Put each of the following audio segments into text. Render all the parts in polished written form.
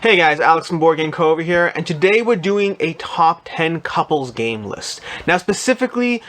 Hey guys, Alex from Board Game Co over here, and today we're doing a top 10 couples game list. Now specifically,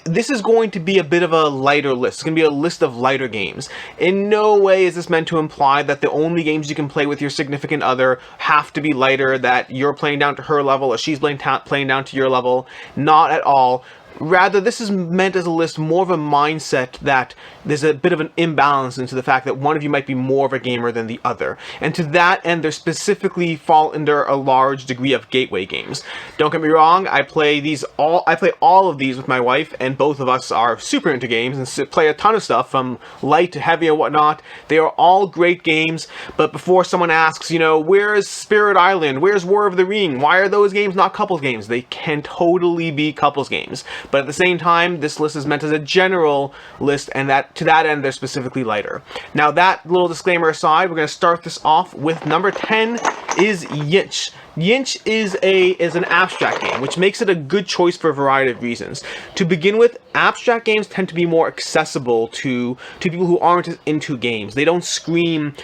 this is going to be a bit of a lighter list. It's going to be a list of lighter games. In no way is this meant to imply that the only games you can play with your significant other have to be lighter, that you're playing down to her level or she's playing down to your level. Not at all. Rather, this is meant as a list more of a mindset that there's a bit of an imbalance into the fact that one of you might be more of a gamer than the other. And to that end, they specifically fall under a large degree of gateway games. Don't get me wrong, I play all of these with my wife, and both of us are super into games and play a ton of stuff from light to heavy and whatnot. They are all great games, but before someone asks, where's Spirit Island? Where's War of the Ring? Why are those games not couples games? They can totally be couples games. But at the same time, this list is meant as a general list, and that to that end, they're specifically lighter. Now, that little disclaimer aside, we're going to start this off with number 10 is Yinsh. Yinsh is an abstract game, which makes it a good choice for a variety of reasons. To begin with, abstract games tend to be more accessible to people who aren't into games. They don't scream,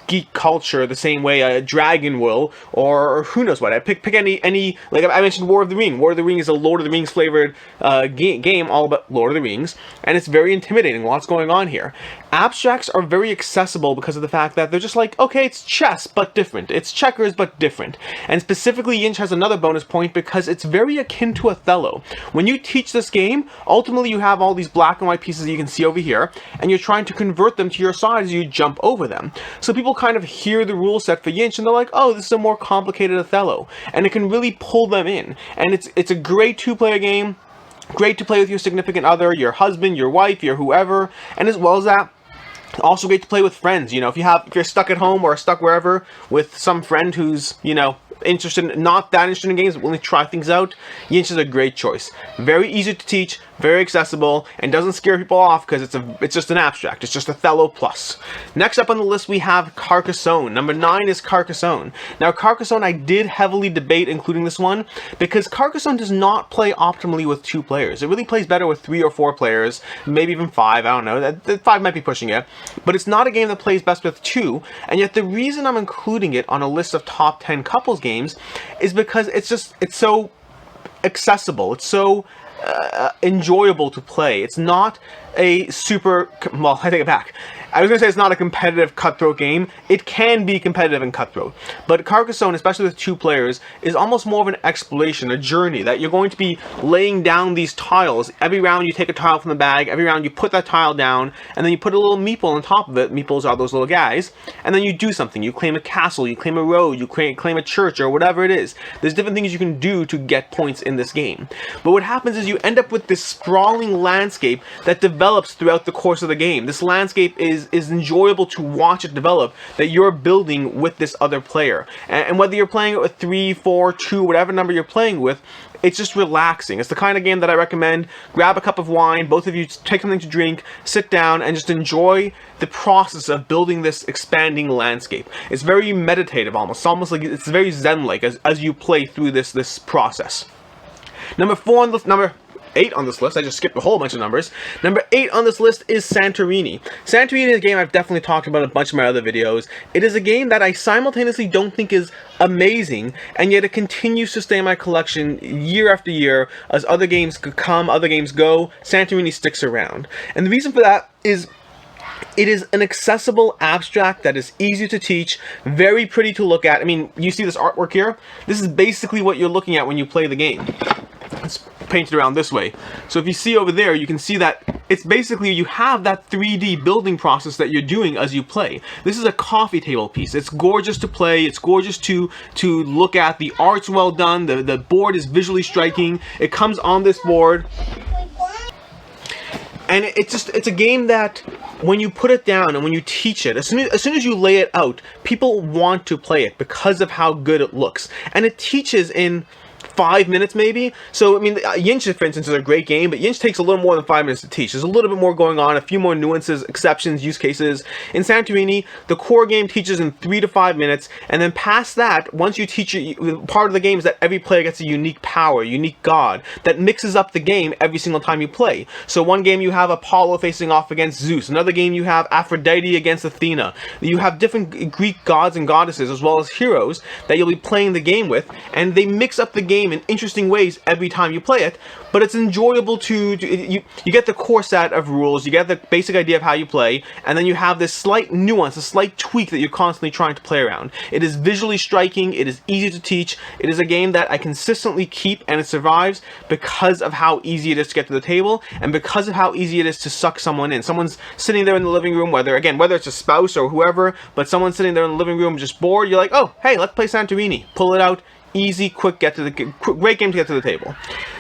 geek culture the same way a dragon will, or who knows what. I pick any like I mentioned War of the Ring. War of the Ring is a Lord of the Rings flavored game all about Lord of the Rings, and it's very intimidating. Lots going on here. Abstracts are very accessible because of the fact that they're just like, okay, it's chess but different. It's checkers but different. And specifically, Yinsh has another bonus point because it's very akin to Othello. When you teach this game, ultimately you have all these black and white pieces that you can see over here, and you're trying to convert them to your side as you jump over them. So people kind of hear the rule set for Yinsh and they're like, oh, this is a more complicated Othello, and it can really pull them in. And it's a great two-player game, great to play with your significant other, your husband, your wife, your whoever, and as well as that, also great to play with friends. If you're stuck at home or stuck wherever with some friend who's not that interested in games, but willing to try things out, Yinsh is a great choice. Very easy to teach, very accessible, and doesn't scare people off because it's just an abstract. It's just Othello plus. Next up on the list we have Carcassonne. Number 9 is Carcassonne. Now Carcassonne, I did heavily debate including this one because Carcassonne does not play optimally with 2 players. It really plays better with 3 or 4 players, maybe even 5. I don't know. That 5 might be pushing it, but it's not a game that plays best with 2. And yet the reason I'm including it on a list of top 10 couples games is because it's so accessible. It's so enjoyable to play. It's not a super, well, I take it back. I was going to say it's not a competitive cutthroat game. It can be competitive and cutthroat. But Carcassonne, especially with 2 players, is almost more of an exploration, a journey, that you're going to be laying down these tiles. Every round you take a tile from the bag, every round you put that tile down, and then you put a little meeple on top of it. Meeples are those little guys. And then you do something. You claim a castle, you claim a road, you claim a church, or whatever it is. There's different things you can do to get points in this game. But what happens is you end up with this sprawling landscape that develops throughout the course of the game. This landscape is enjoyable to watch it develop, that you're building with this other player. And whether you're playing it with 3, 4, 2, whatever number you're playing with, it's just relaxing. It's the kind of game that I recommend. Grab a cup of wine, both of you take something to drink, sit down, and just enjoy the process of building this expanding landscape. It's very meditative almost. It's almost like it's very zen-like as you play through this process. Number 8 on this list, I just skipped a whole bunch of numbers. Number 8 on this list is Santorini. Santorini is a game I've definitely talked about in a bunch of my other videos. It is a game that I simultaneously don't think is amazing, and yet it continues to stay in my collection year after year. As other games come, other games go, Santorini sticks around. And the reason for that is it is an accessible abstract that is easy to teach, very pretty to look at. I mean, you see this artwork here? This is basically what you're looking at when you play the game. It's painted around this way. So if you see over there, you can see that it's basically, you have that 3D building process that you're doing as you play. This is a coffee table piece. It's gorgeous to play. It's gorgeous to look at. The art's well done. The board is visually striking. It comes on this board. And it's a game that when you put it down and when you teach it, as soon as you lay it out, people want to play it because of how good it looks. And it teaches in 5 minutes maybe. So I mean, Yinsh, for instance, is a great game, but Yinsh takes a little more than 5 minutes to teach. There's a little bit more going on, a few more nuances, exceptions, use cases. In Santorini, the core game teaches in 3 to 5 minutes, and then past that, once you teach part of the game is that every player gets a unique power, unique god that mixes up the game every single time you play. So one game you have Apollo facing off against Zeus, another game you have Aphrodite against Athena. You have different Greek gods and goddesses as well as heroes that you'll be playing the game with, and they mix up the game in interesting ways every time you play it. But it's enjoyable you get the core set of rules, you get the basic idea of how you play, and then you have this slight nuance, a slight tweak that you're constantly trying to play around. It is visually striking, it is easy to teach, it is a game that I consistently keep, and it survives because of how easy it is to get to the table, and because of how easy it is to suck someone in. Someone's sitting there in the living room, whether it's a spouse or whoever, but someone's sitting there in the living room just bored, you're like, oh, hey, let's play Santorini. Pull it out, easy, quick, great game to get to the table.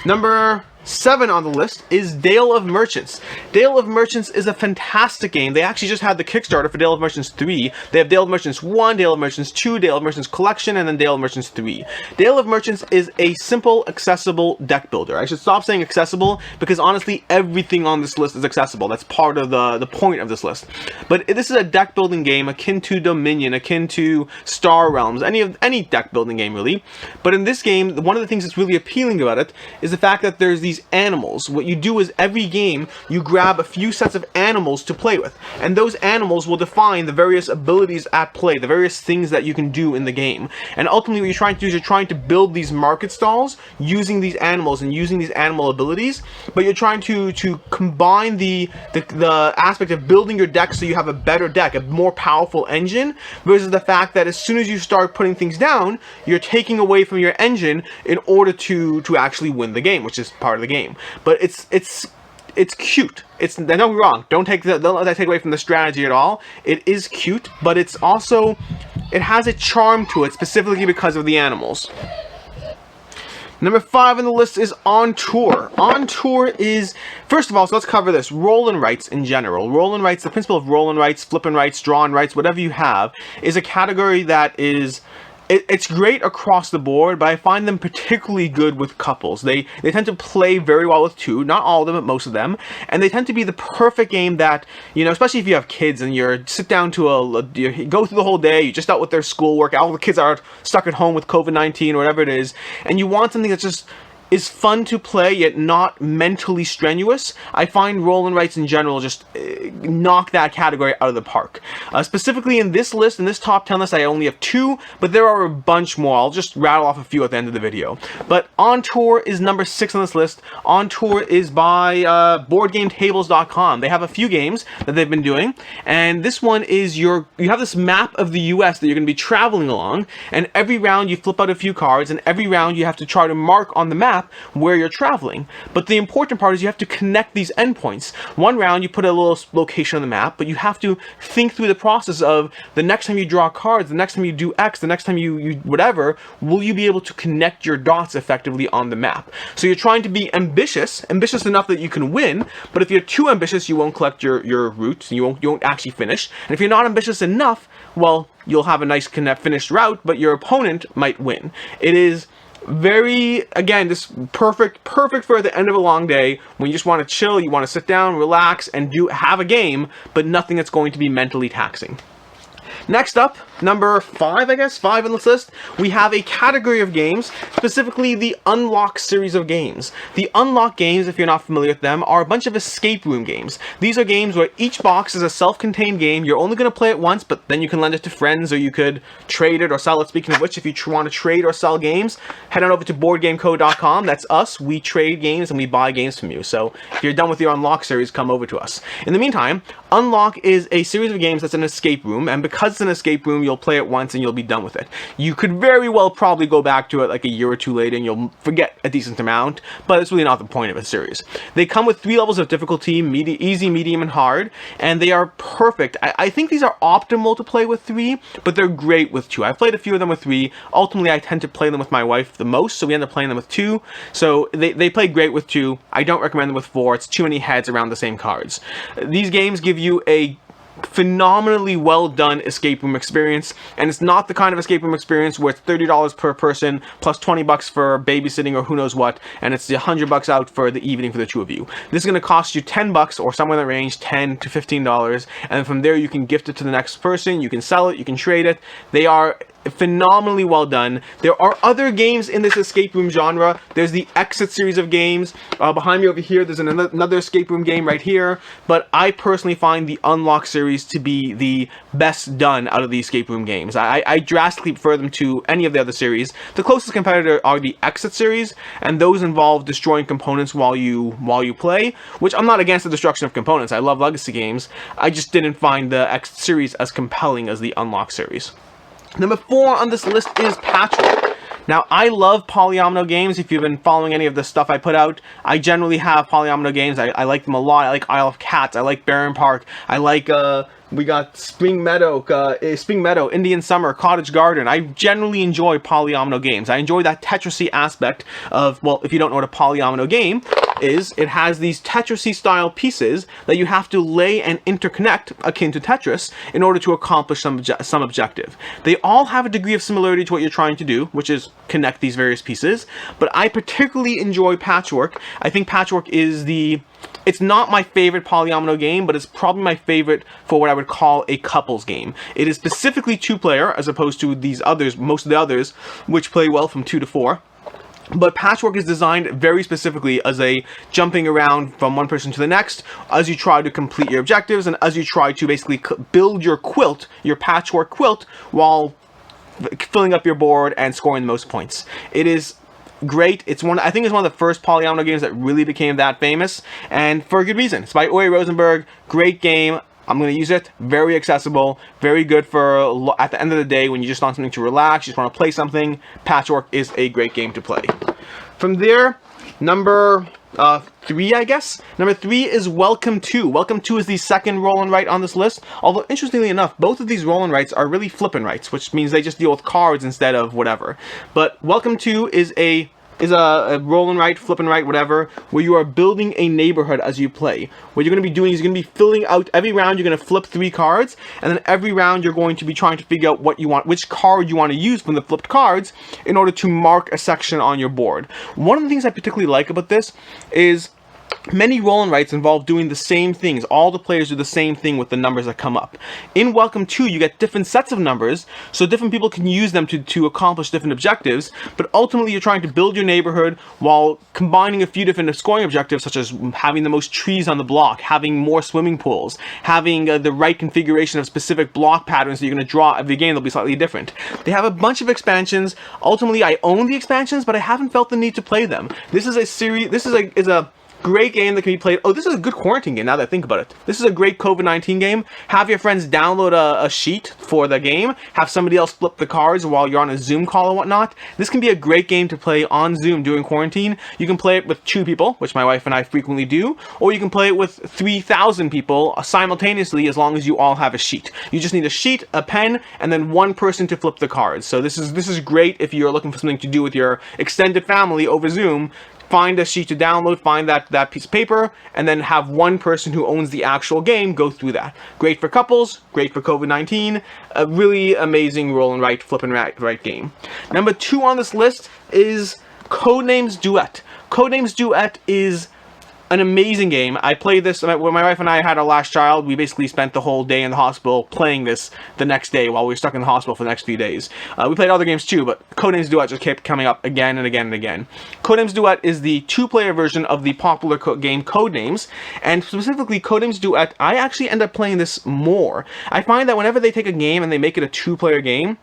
Number 7 on the list is Dale of Merchants. Dale of Merchants is a fantastic game. They actually just had the Kickstarter for Dale of Merchants 3. They have Dale of Merchants 1, Dale of Merchants 2, Dale of Merchants Collection, and then Dale of Merchants 3. Dale of Merchants is a simple, accessible deck builder. I should stop saying accessible because honestly, everything on this list is accessible. That's part of the point of this list. But this is a deck building game akin to Dominion, akin to Star Realms, any deck building game really. But in this game, one of the things that's really appealing about it is the fact that there's these animals. What you do is every game you grab a few sets of animals to play with, and those animals will define the various abilities at play, the various things that you can do in the game. And ultimately what you're trying to do is you're trying to build these market stalls using these animals and using these animal abilities, but you're trying to combine the aspect of building your deck so you have a better deck, a more powerful engine, versus the fact that as soon as you start putting things down, you're taking away from your engine in order to actually win the game, which is part of the game. But it's cute. Don't get me wrong. Don't let that take away from the strategy at all. It is cute, but it has a charm to it specifically because of the animals. Number 5 on the list is On Tour. On Tour is, first of all, so let's cover this. Roll and rights in general. Roll and rights, the principle of roll and rights, flip and rights, draw and rights, whatever you have, is a category that is it's great across the board, but I find them particularly good with couples. They tend to play very well with two, not all of them, but most of them, and they tend to be the perfect game that, especially if you have kids and you sit down to you go through the whole day, you just out with their schoolwork, all the kids are stuck at home with COVID-19 or whatever it is, and you want something that's just is fun to play yet not mentally strenuous. I find roll and rights in general just knock that category out of the park. Specifically in this list, in this top 10 list, I only have 2, but there are a bunch more. I'll just rattle off a few at the end of the video. But On Tour is number 6 on this list. On Tour is by BoardGameTables.com. They have a few games that they've been doing, and this one is you have this map of the US that you're going to be traveling along, and every round you flip out a few cards, and every round you have to try to mark on the map where you're traveling. But the important part is you have to connect these endpoints. One round you put a little location on the map, but you have to think through the process of the next time you draw cards, the next time you do X, the next time you whatever, will you be able to connect your dots effectively on the map? So you're trying to be ambitious enough that you can win, but if you're too ambitious, you won't collect your routes, and you won't actually finish. And if you're not ambitious enough, well, you'll have a nice finished route, but your opponent might win. It is very, again, this perfect for the end of a long day when you just want to chill, you want to sit down, relax, and have a game, but nothing that's going to be mentally taxing. Next up, number 5 on this list, we have a category of games, specifically the Unlock series of games. The Unlock games, if you're not familiar with them, are a bunch of escape room games. These are games where each box is a self-contained game. You're only going to play it once, but then you can lend it to friends, or you could trade it or sell it. Speaking of which, if you want to trade or sell games, head on over to BoardGameCode.com. That's us. We trade games and we buy games from you. So if you're done with your Unlock series, come over to us. In the meantime, Unlock is a series of games that's an escape room, and because it's an escape room, you'll play it once and you'll be done with it. You could very well probably go back to it like a year or two later and you'll forget a decent amount, but it's really not the point of a series. They come with 3 levels of difficulty, easy, medium, and hard, and they are perfect. I think these are optimal to play with 3, but they're great with 2. I've played a few of them with 3. Ultimately, I tend to play them with my wife the most, so we end up playing them with 2. So they play great with 2. I don't recommend them with 4. It's too many heads around the same cards. These games give you a phenomenally well done escape room experience, and it's not the kind of escape room experience where it's $30 per person plus $20 for babysitting or who knows what, and it's $100 out for the evening for the two of you. This is going to cost you $10 or somewhere in the range, $10 to $15, and from there you can gift it to the next person, you can sell it, you can trade it. They are phenomenally well done. There are other games in this escape room genre. There's the Exit series of games. Behind me over here, there's another escape room game right here. But I personally find the Unlock series to be the best done out of the escape room games. I drastically prefer them to any of the other series. The closest competitor are the Exit series, and those involve destroying components while you play, which I'm not against the destruction of components. I love legacy games. I just didn't find the Exit series as compelling as the Unlock series. Number 4 on this list is Patchwork. Now, I love polyomino games. If you've been following any of the stuff I put out, I generally have polyomino games. I like them a lot. I like Isle of Cats. I like Barren Park. I like, we got Spring Meadow, Indian Summer, Cottage Garden. I generally enjoy polyomino games. I enjoy that Tetris-y aspect of, well, if you don't know what a polyomino game is, it has these Tetris-y style pieces that you have to lay and interconnect, akin to Tetris, in order to accomplish some objective. They all have a degree of similarity to what you're trying to do, which is connect these various pieces, but I particularly enjoy Patchwork. I think Patchwork is it's not my favorite polyomino game, but it's probably my favorite for what I would call a couples game. It is specifically 2-player, as opposed to these others, most of the others, which play well from 2 to 4. But Patchwork is designed very specifically as a jumping around from one person to the next as you try to complete your objectives and as you try to basically build your quilt, your patchwork quilt, while filling up your board and scoring the most points. It is great. I think it's one of the first polyomino games that really became that famous, and for a good reason. It's by Uwe Rosenberg. Great game. I'm going to use it. Very accessible. Very good for at the end of the day when you just want something to relax, you just want to play something. Patchwork is a great game to play. From there, number 3, I guess. Number 3 is Welcome To. Welcome To is the second roll and write on this list. Although, interestingly enough, both of these roll and writes are really flip and writes, which means they just deal with cards instead of whatever. But Welcome To is a roll and write, flip and write, whatever, where you are building a neighborhood as you play. What you're going to be doing is you're going to be filling out every round. You're going to flip 3 cards, and then every round you're going to be trying to figure out which card you want to use from the flipped cards in order to mark a section on your board. One of the things I particularly like about this is many roll and writes involve doing the same things. All the players do the same thing with the numbers that come up. In Welcome To, you get different sets of numbers, so different people can use them to accomplish different objectives, but ultimately you're trying to build your neighborhood while combining a few different scoring objectives, such as having the most trees on the block, having more swimming pools, having the right configuration of specific block patterns that you're going to draw. Every game they'll be slightly different. They have a bunch of expansions. Ultimately, I own the expansions, but I haven't felt the need to play them. This is a series. This is a great game that can be played. Oh, this is a good quarantine game now that I think about it. This is a great COVID-19 game. Have your friends download a sheet for the game. Have somebody else flip the cards while you're on a Zoom call or whatnot. This can be a great game to play on Zoom during quarantine. You can play it with 2 people, which my wife and I frequently do, or you can play it with 3,000 people simultaneously as long as you all have a sheet. You just need a sheet, a pen, and then 1 person to flip the cards. So this is great if you're looking for something to do with your extended family over Zoom. Find a sheet to download, find that piece of paper, and then have 1 person who owns the actual game go through that. Great for couples, great for COVID-19, a really amazing roll and write, flip and write game. Number 2 on this list is Codenames Duet. Codenames Duet is an amazing game. I played this when my wife and I had our last child. We basically spent the whole day in the hospital playing this the next day while we were stuck in the hospital for the next few days. We played other games too, but Codenames Duet just kept coming up again and again and again. Codenames Duet is the 2-player version of the popular game Codenames, and specifically Codenames Duet, I actually end up playing this more. I find that whenever they take a game and they make it a 2-player game,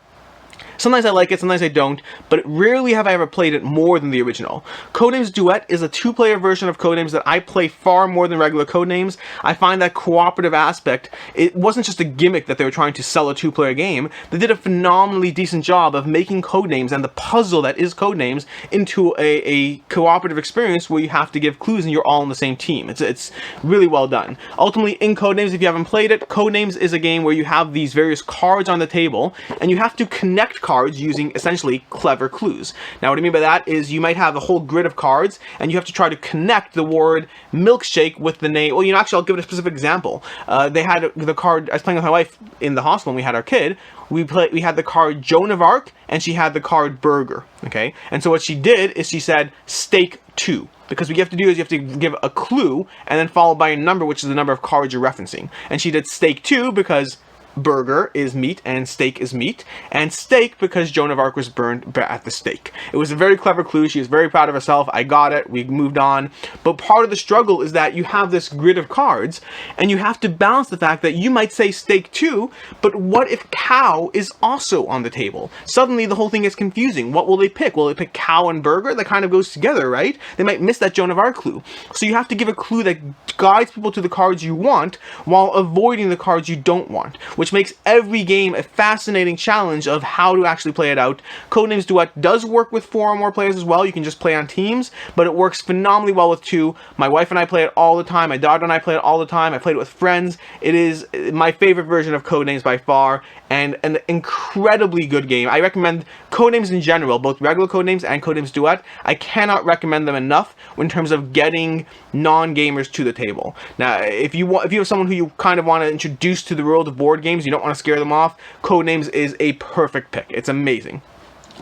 sometimes I like it, sometimes I don't, but rarely have I ever played it more than the original. Codenames Duet is a 2-player version of Codenames that I play far more than regular Codenames. I find that cooperative aspect, it wasn't just a gimmick that they were trying to sell a 2-player game. They did a phenomenally decent job of making Codenames and the puzzle that is Codenames into a cooperative experience where you have to give clues and you're all on the same team. It's really well done. Ultimately, in Codenames, if you haven't played it, Codenames is a game where you have these various cards on the table and you have to connect cards cards using essentially clever clues. Now what I mean by that is you might have a whole grid of cards and you have to try to connect the word milkshake with the name. Well, actually I'll give it a specific example. They had the card, I was playing with my wife in the hospital when we had our kid. We had the card Joan of Arc and she had the card Burger, okay? And so what she did is she said steak 2. Because what you have to do is you have to give a clue and then followed by a number, which is the number of cards you're referencing. And she did steak 2 because burger is meat and steak is meat, and steak because Joan of Arc was burned at the stake. It was a very clever clue. She was very proud of herself. I got it. We moved on. But part of the struggle is that you have this grid of cards and you have to balance the fact that you might say steak 2, but what if cow is also on the table? Suddenly the whole thing is confusing. What will they pick? Will they pick cow and burger? That kind of goes together, right? They might miss that Joan of Arc clue. So you have to give a clue that guides people to the cards you want while avoiding the cards you don't want, which makes every game a fascinating challenge of how to actually play it out. Codenames Duet does work with 4 or more players as well. You can just play on teams, but it works phenomenally well with 2. My wife and I play it all the time. My daughter and I play it all the time. I played it with friends. It is my favorite version of Codenames by far, and an incredibly good game. I recommend Codenames in general, both regular Codenames and Codenames Duet. I cannot recommend them enough in terms of getting non-gamers to the table. Now, if you have someone who you kind of want to introduce to the world of board games, you don't want to scare them off, Codenames is a perfect pick. It's amazing.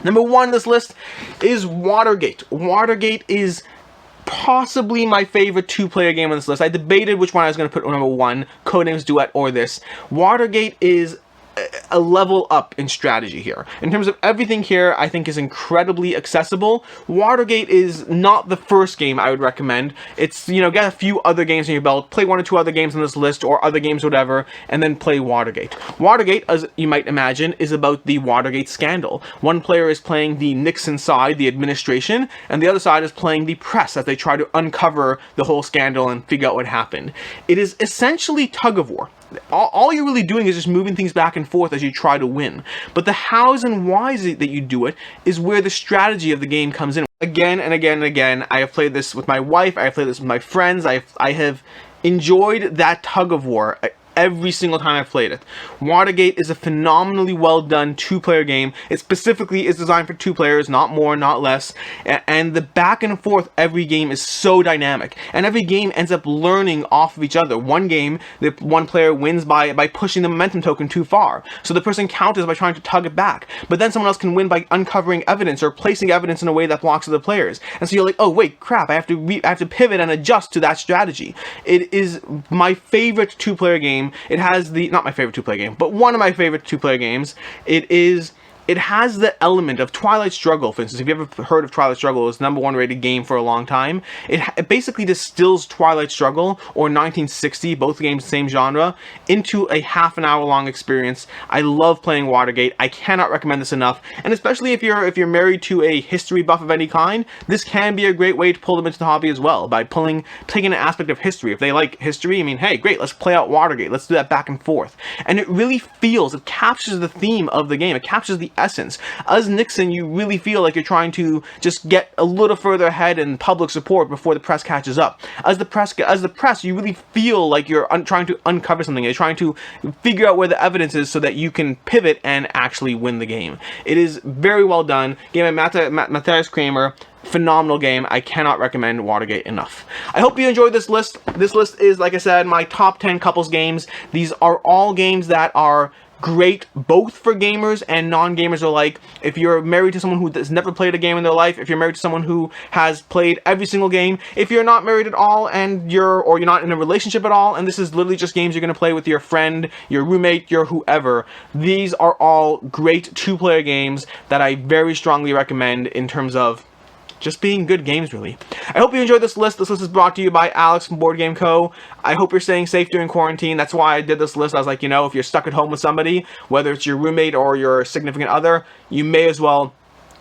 Number 1 on this list is Watergate. Watergate is possibly my favorite 2-player game on this list. I debated which one I was going to put number 1, Codenames Duet or this. Watergate is a level up in strategy here. In terms of everything here, I think is incredibly accessible. Watergate is not the first game I would recommend. It's, get a few other games in your belt, play 1 or 2 other games on this list, or other games, whatever, and then play Watergate. Watergate, as you might imagine, is about the Watergate scandal. One player is playing the Nixon side, the administration, and the other side is playing the press as they try to uncover the whole scandal and figure out what happened. It is essentially tug of war. All you're really doing is just moving things back and forth as you try to win. But the hows and whys that you do it is where the strategy of the game comes in. Again and again and again, I have played this with my wife, I have played this with my friends, I have enjoyed that tug of war every single time I've played it. Watergate is a phenomenally well done 2-player game. It specifically is designed for 2 players, not more, not less. And the back and forth every game is so dynamic. And every game ends up learning off of each other. One game, the one player wins by pushing the momentum token too far. So the person counters by trying to tug it back. But then someone else can win by uncovering evidence or placing evidence in a way that blocks other players. And so you're like, oh wait, crap, I have to pivot and adjust to that strategy. It is my favorite 2-player game. It has not my favorite 2-player game, but one of my favorite 2-player games. It has the element of Twilight Struggle, for instance. If you ever heard of Twilight Struggle, it was the #1 rated game for a long time. It basically distills Twilight Struggle or 1960, both games same genre, into a half an hour long experience. I love playing Watergate. I cannot recommend this enough. And especially if you're married to a history buff of any kind, this can be a great way to pull them into the hobby as well, by taking an aspect of history. If they like history, I mean, hey, great, let's play out Watergate. Let's do that back and forth. And it captures the theme of the game. It captures the essence. As Nixon, you really feel like you're trying to just get a little further ahead in public support before the press catches up. As the press, you really feel like you're trying to uncover something. You're trying to figure out where the evidence is so that you can pivot and actually win the game. It is very well done. Game by Matthias Kramer. Phenomenal game. I cannot recommend Watergate enough. I hope you enjoyed this list. This list is, like I said, my top 10 couples games. These are all games that are great both for gamers and non-gamers alike. If you're married to someone who has never played a game in their life, if you're married to someone who has played every single game, if you're not married at all and you're not in a relationship at all, and this is literally just games you're going to play with your friend, your roommate, your whoever, these are all great 2-player games that I very strongly recommend in terms of just being good games, really. I hope you enjoyed this list. This list is brought to you by Alex from Board Game Co. I hope you're staying safe during quarantine. That's why I did this list. I was like, if you're stuck at home with somebody, whether it's your roommate or your significant other, you may as well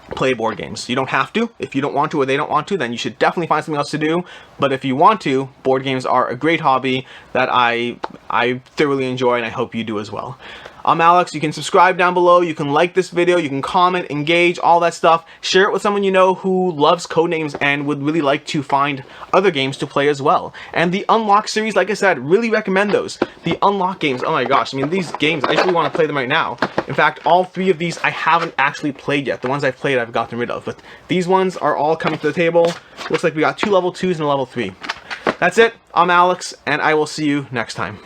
play board games. You don't have to. If you don't want to or they don't want to, then you should definitely find something else to do. But if you want to, board games are a great hobby that I thoroughly enjoy, and I hope you do as well. I'm Alex. You can subscribe down below, you can like this video, you can comment, engage, all that stuff. Share it with someone you know who loves Codenames and would really like to find other games to play as well. And the Unlock series, like I said, really recommend those. The Unlock games, oh my gosh, I mean, these games, I actually want to play them right now. In fact, all 3 of these I haven't actually played yet. The ones I've played I've gotten rid of, but these ones are all coming to the table. Looks like we got 2 level 2s and a level 3. That's it. I'm Alex, and I will see you next time.